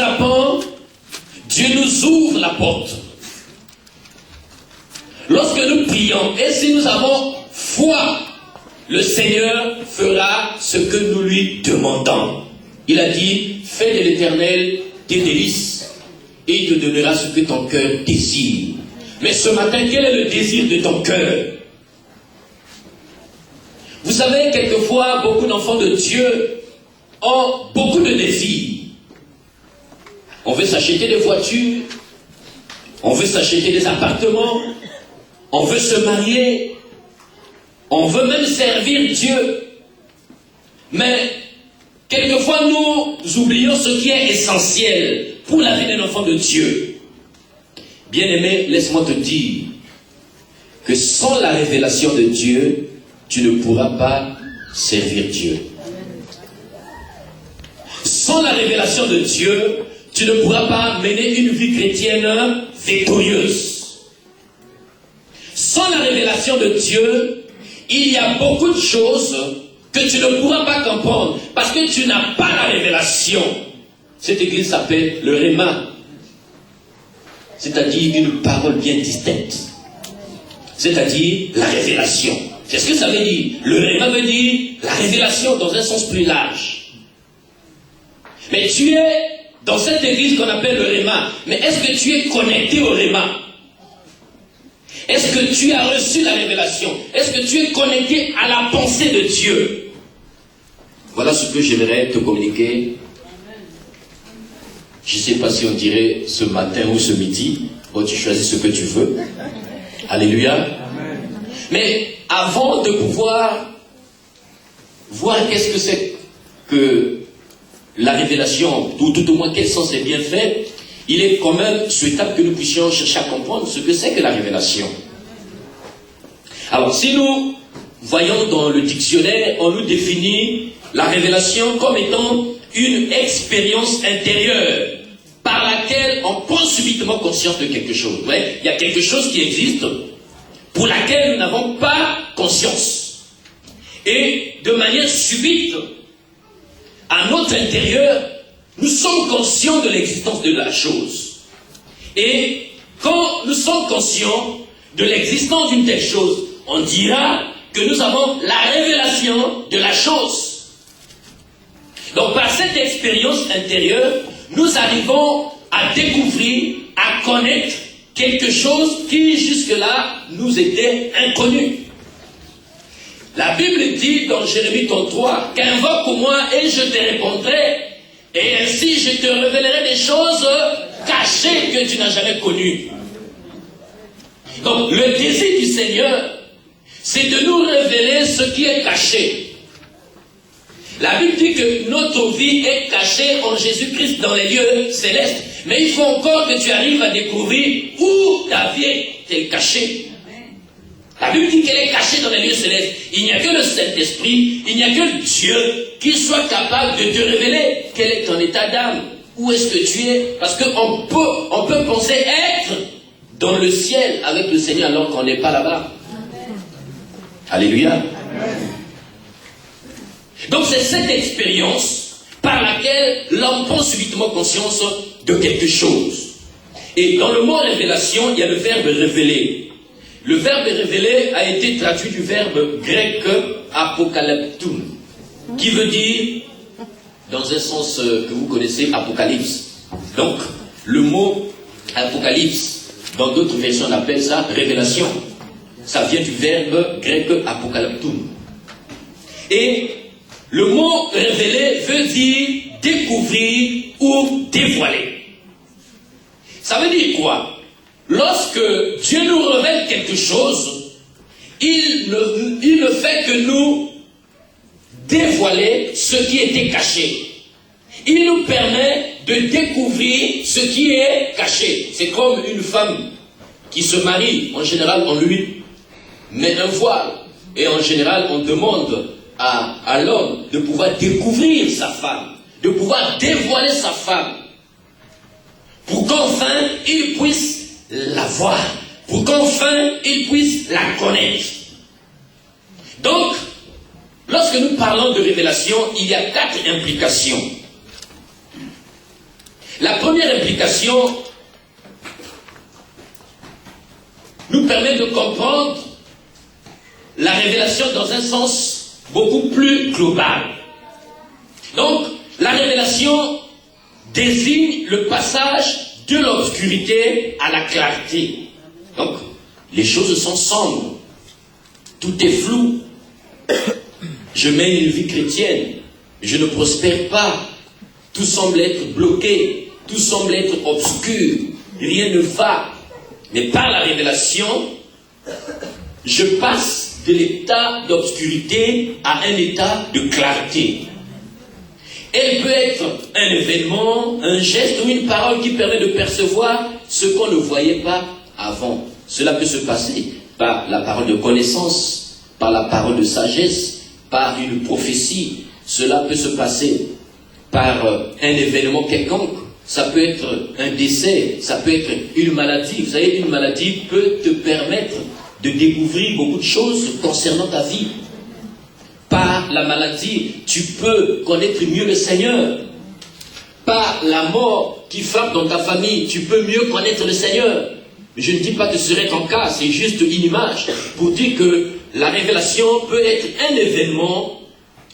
frappons, Dieu nous ouvre la porte. Lorsque nous prions, et si nous avons foi, le Seigneur fera ce que nous lui demandons. Il a dit, fais de l'Éternel tes délices, et il te donnera ce que ton cœur désire. Mais ce matin, quel est le désir de ton cœur? Vous savez, quelquefois, beaucoup d'enfants de Dieu ont beaucoup de désirs. On veut s'acheter des voitures, on veut s'acheter des appartements, on veut se marier, on veut même servir Dieu. Mais quelquefois nous oublions ce qui est essentiel pour la vie d'un enfant de Dieu. Bien-aimé, laisse-moi te dire que sans la révélation de Dieu, tu ne pourras pas servir Dieu. Sans la révélation de Dieu, tu ne pourras pas mener une vie chrétienne victorieuse. Sans la révélation de Dieu, il y a beaucoup de choses que tu ne pourras pas comprendre parce que tu n'as pas la révélation. Cette église s'appelle le Réma, c'est-à-dire une parole bien distincte, c'est-à-dire la révélation. C'est ce que ça veut dire. Le Réma veut dire la révélation dans un sens plus large. Mais tu es dans cette église qu'on appelle le Réma. Mais est-ce que tu es connecté au Réma? Est-ce que tu as reçu la révélation? Est-ce que tu es connecté à la pensée de Dieu? Voilà ce que j'aimerais te communiquer. Je ne sais pas si on dirait ce matin ou ce midi. Bon, tu choisis ce que tu veux. Alléluia. Amen. Mais avant de pouvoir voir qu'est-ce que c'est que la révélation, ou tout au moins quel sens est bien fait, il est quand même souhaitable que nous puissions chercher à comprendre ce que c'est que la révélation. Alors, si nous voyons dans le dictionnaire, on nous définit la révélation comme étant une expérience intérieure par laquelle on prend subitement conscience de quelque chose. Ouais, il y a quelque chose qui existe pour laquelle nous n'avons pas conscience. Et de manière subite, à notre intérieur, nous sommes conscients de l'existence de la chose. Et quand nous sommes conscients de l'existence d'une telle chose, on dira que nous avons la révélation de la chose. Donc par cette expérience intérieure, nous arrivons à découvrir, à connaître quelque chose qui jusque-là nous était inconnu. La Bible dit dans Jérémie 33, qu'invoque-moi et je te répondrai, et ainsi je te révélerai des choses cachées que tu n'as jamais connues. Donc le désir du Seigneur, c'est de nous révéler ce qui est caché. La Bible dit que notre vie est cachée en Jésus-Christ dans les lieux célestes. Mais il faut encore que tu arrives à découvrir où ta vie est cachée. La Bible dit qu'elle est cachée dans les lieux célestes. Il n'y a que le Saint-Esprit, il n'y a que Dieu qui soit capable de te révéler quel est ton état d'âme. Où est-ce que tu es? Parce qu'on peut penser être dans le ciel avec le Seigneur alors qu'on n'est pas là-bas. Alléluia. Amen. Donc c'est cette expérience par laquelle l'homme prend subitement conscience de quelque chose. Et dans le mot révélation, il y a le verbe révéler. Le verbe révéler a été traduit du verbe grec apocalyptum, qui veut dire, dans un sens que vous connaissez, apocalypse. Donc, le mot apocalypse, dans d'autres versions on appelle ça révélation. Ça vient du verbe grec apocalyptum. Et le mot révéler veut dire découvrir ou dévoiler. Ça veut dire quoi? Lorsque Dieu nous révèle quelque chose, il ne fait que nous dévoiler ce qui était caché. Il nous permet de découvrir ce qui est caché. C'est comme une femme qui se marie. En général, on lui met un voile. Et en général, on demande à l'homme de pouvoir découvrir sa femme, de pouvoir dévoiler sa femme, pour qu'enfin il puisse la voir, pour qu'enfin il puisse la connaître. Donc, lorsque nous parlons de révélation, il y a 4 implications. La première implication nous permet de comprendre la révélation dans un sens beaucoup plus global. Donc, la révélation désigne le passage de l'obscurité à la clarté. Donc, les choses sont sombres, tout est flou. Je mène une vie chrétienne, je ne prospère pas, tout semble être bloqué, tout semble être obscur, rien ne va. Mais par la révélation, je passe de l'état d'obscurité à un état de clarté. Elle peut être un événement, un geste ou une parole qui permet de percevoir ce qu'on ne voyait pas avant. Cela peut se passer par la parole de connaissance, par la parole de sagesse, par une prophétie. Cela peut se passer par un événement quelconque. Ça peut être un décès, ça peut être une maladie. Vous savez, une maladie peut te permettre de découvrir beaucoup de choses concernant ta vie. Par la maladie, tu peux connaître mieux le Seigneur. Par la mort qui frappe dans ta famille, tu peux mieux connaître le Seigneur. Je ne dis pas que ce serait ton cas, c'est juste une image pour dire que la révélation peut être un événement,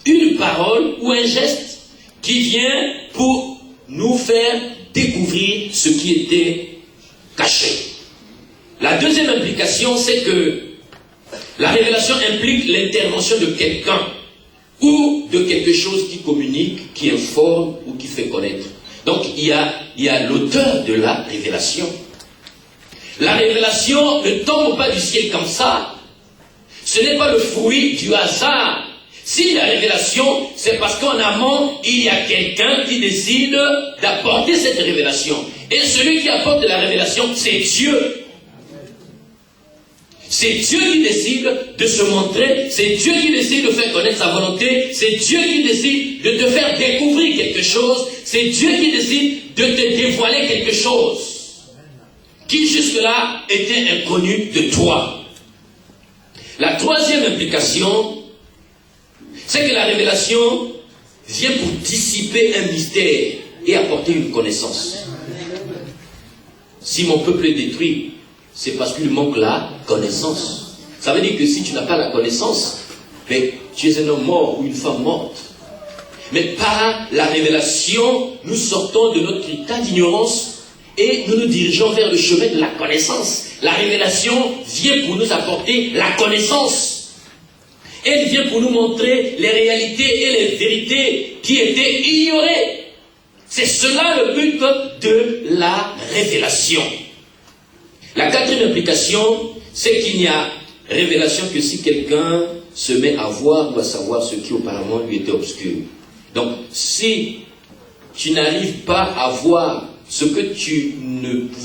une parole ou un geste qui vient pour nous faire découvrir ce qui était caché. La deuxième implication, c'est que la révélation implique l'intervention de quelqu'un ou de quelque chose qui communique, qui informe ou qui fait connaître. Donc il y a l'auteur de la révélation. La révélation ne tombe pas du ciel comme ça. Ce n'est pas le fruit du hasard. Si la révélation, c'est parce qu'en amont, il y a quelqu'un qui décide d'apporter cette révélation. Et celui qui apporte la révélation, c'est Dieu. C'est Dieu qui décide de se montrer, c'est Dieu qui décide de faire connaître sa volonté, c'est Dieu qui décide de te faire découvrir quelque chose, c'est Dieu qui décide de te dévoiler quelque chose qui jusque-là était inconnu de toi. La troisième implication, c'est que la révélation vient pour dissiper un mystère et apporter une connaissance. Si mon peuple est détruit, c'est parce qu'il manque la connaissance. Ça veut dire que si tu n'as pas la connaissance, mais tu es un homme mort ou une femme morte. Mais par la révélation, nous sortons de notre état d'ignorance et nous nous dirigeons vers le chemin de la connaissance. La révélation vient pour nous apporter la connaissance. Elle vient pour nous montrer les réalités et les vérités qui étaient ignorées. C'est cela le but de la révélation. La quatrième implication, c'est qu'il n'y a révélation que si quelqu'un se met à voir ou à savoir ce qui auparavant lui était obscur. Donc, si tu n'arrives pas à voir ce que tu ne pouvais